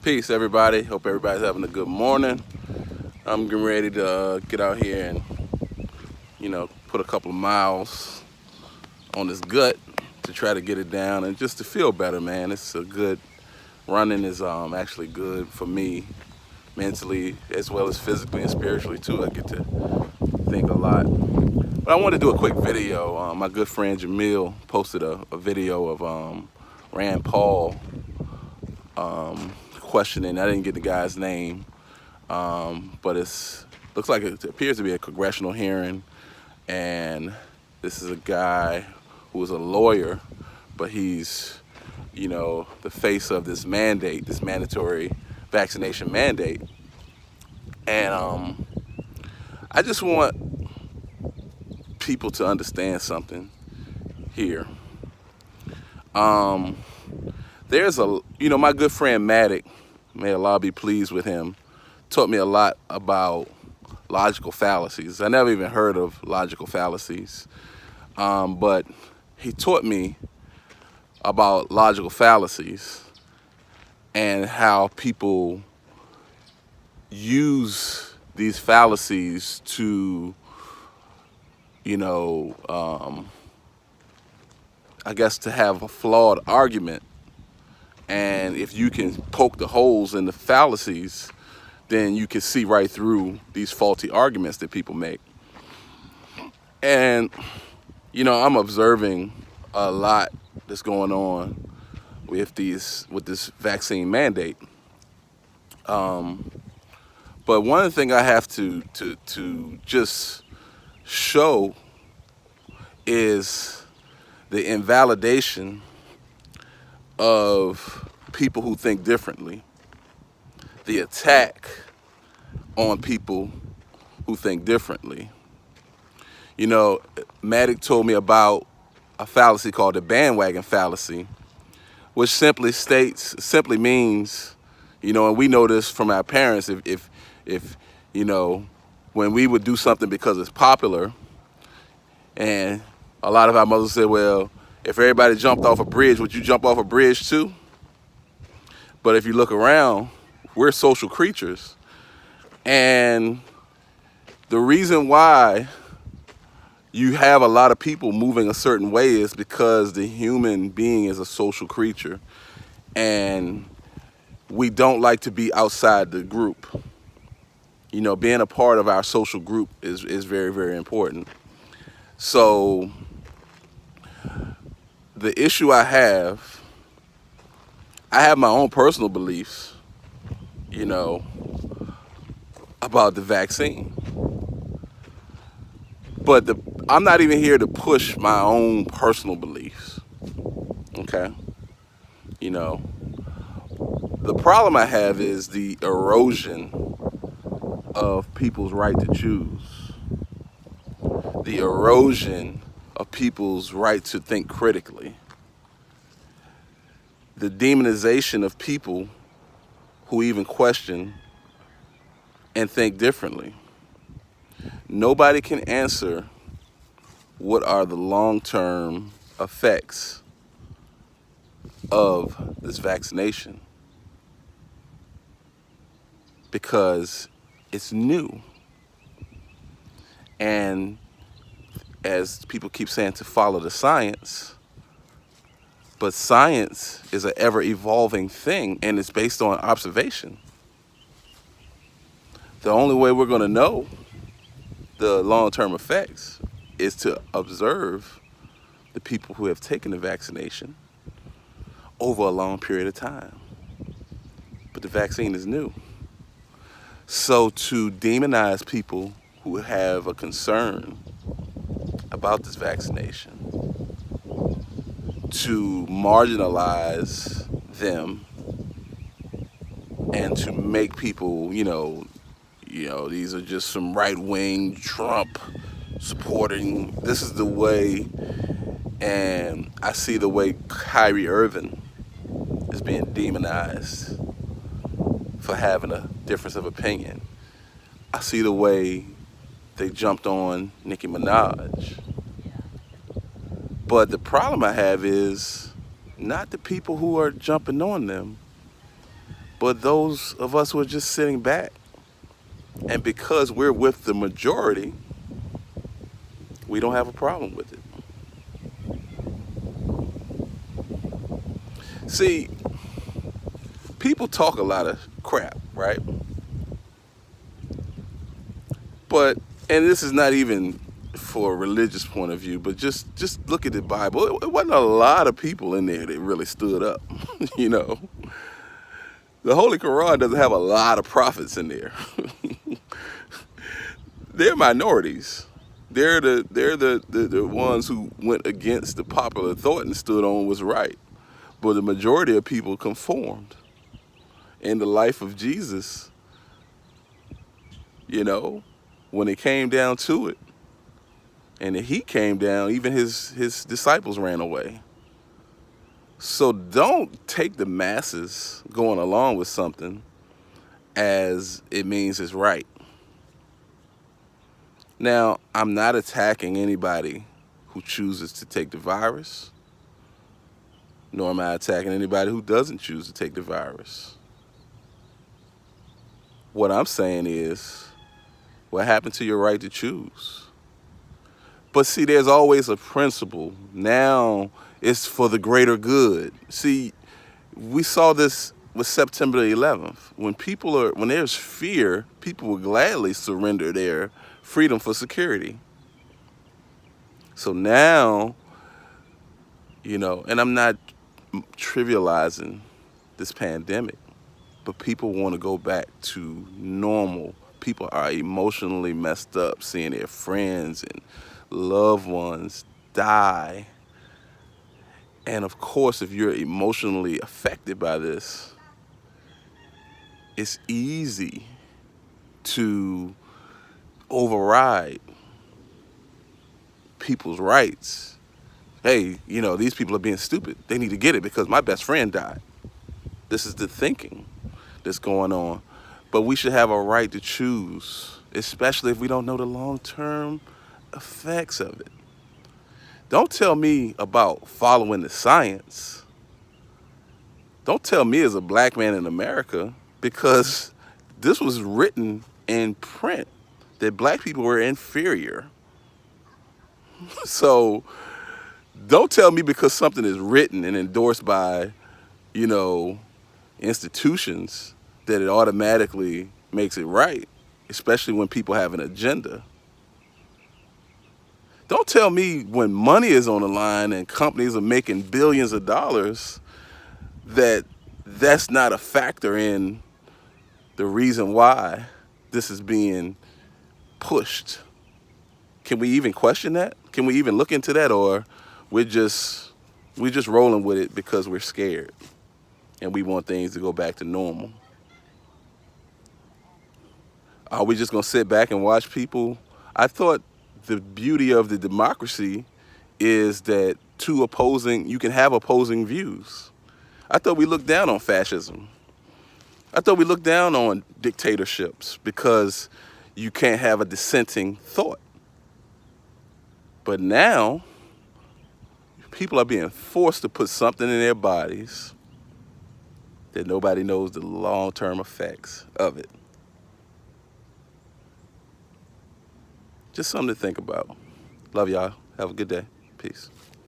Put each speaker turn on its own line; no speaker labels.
Peace, everybody. Hope everybody's having a good morning. I'm getting ready to get out here and, put a couple of miles on this gut to try to get it down and just to feel better, man. It's a good running is actually good for me mentally as well as physically and spiritually too. I get to think a lot. But I wanted to do a quick video. My good friend Jamil posted a video of Rand Paul questioning. I didn't get the guy's name, but looks like it appears to be a congressional hearing, and this is a guy who is a lawyer, but he's, the face of this mandate, this mandatory vaccination mandate, and I just want people to understand something here. There's my good friend Matic, may Allah be pleased with him, taught me a lot about logical fallacies. I never even heard of logical fallacies, but he taught me about logical fallacies and how people use these fallacies to, I guess, to have a flawed argument. And if you can poke the holes in the fallacies, then you can see right through these faulty arguments that people make. And, I'm observing a lot that's going on with this vaccine mandate. But one thing I have to just show is the invalidation of people who think differently, the attack on people who think differently. Matic told me about a fallacy called the Bandwagon fallacy, which simply means, and we know this from our parents, if when we would do something because it's popular, and a lot of our mothers said, well, if everybody jumped off a bridge, would you jump off a bridge too? But if you look around, we're social creatures. And the reason why you have a lot of people moving a certain way is because the human being is a social creature. And we don't like to be outside the group. Being a part of our social group is very, very important. So the issue I have my own personal beliefs, about the vaccine. But I'm not even here to push my own personal beliefs, okay? The problem I have is the erosion of people's right to choose, the erosion of people's right to think critically, the demonization of people who even question and think differently. Nobody can answer what are the long-term effects of this vaccination because it's new. And as people keep saying, to follow the science, but science is an ever-evolving thing, and it's based on observation. The only way we're going to know the long-term effects is to observe the people who have taken the vaccination over a long period of time. But the vaccine is new. So to demonize people who have a concern about this vaccination, to marginalize them, and to make people, these are just some right-wing Trump supporting, this is the way, and I see the way Kyrie Irving is being demonized for having a difference of opinion. I see the way they jumped on Nicki Minaj. But the problem I have is not the people who are jumping on them, But those of us who are just sitting back, and because we're with the majority, we don't have a problem with it. See, people talk a lot of crap, right? But, and this is not even for a religious point of view, but just look at the Bible. It wasn't a lot of people in there that really stood up, you know. The Holy Quran doesn't have a lot of prophets in there. They're minorities. They're the ones who went against the popular thought and stood on what's right. But the majority of people conformed. In the life of Jesus, you know, when it came down to it, and he came down, even his disciples ran away. So don't take the masses going along with something as it means it's right. Now, I'm not attacking anybody who chooses to take the virus, nor am I attacking anybody who doesn't choose to take the virus. What I'm saying is, what happened to your right to choose? But see, there's always a principle. Now it's for the greater good. See, we saw this with September the 11th. When there's fear, people will gladly surrender their freedom for security. So now, you know, and I'm not trivializing this pandemic, but people want to go back to normal. People are emotionally messed up seeing their friends and loved ones die. And of course, if you're emotionally affected by this, it's easy to override people's rights. Hey, you know, these people are being stupid. They need to get it because my best friend died. This is the thinking that's going on. But we should have a right to choose, especially if we don't know the long-term effects of it. Don't tell me about following the science. Don't tell me as a black man in America, because this was written in print that black people were inferior. So don't tell me because something is written and endorsed by, you know, institutions that it automatically makes it right, especially when people have an agenda. Don't tell me when money is on the line and companies are making billions of dollars that that's not a factor in the reason why this is being pushed. Can we even question that? Can we even look into that? Or we're just rolling with it because we're scared and we want things to go back to normal? Are we just gonna sit back and watch people? I thought the beauty of the democracy is that you can have opposing views. I thought we looked down on fascism. I thought we looked down on dictatorships because you can't have a dissenting thought. But now, people are being forced to put something in their bodies that nobody knows the long-term effects of it. Just something to think about. Love y'all. Have a good day. Peace.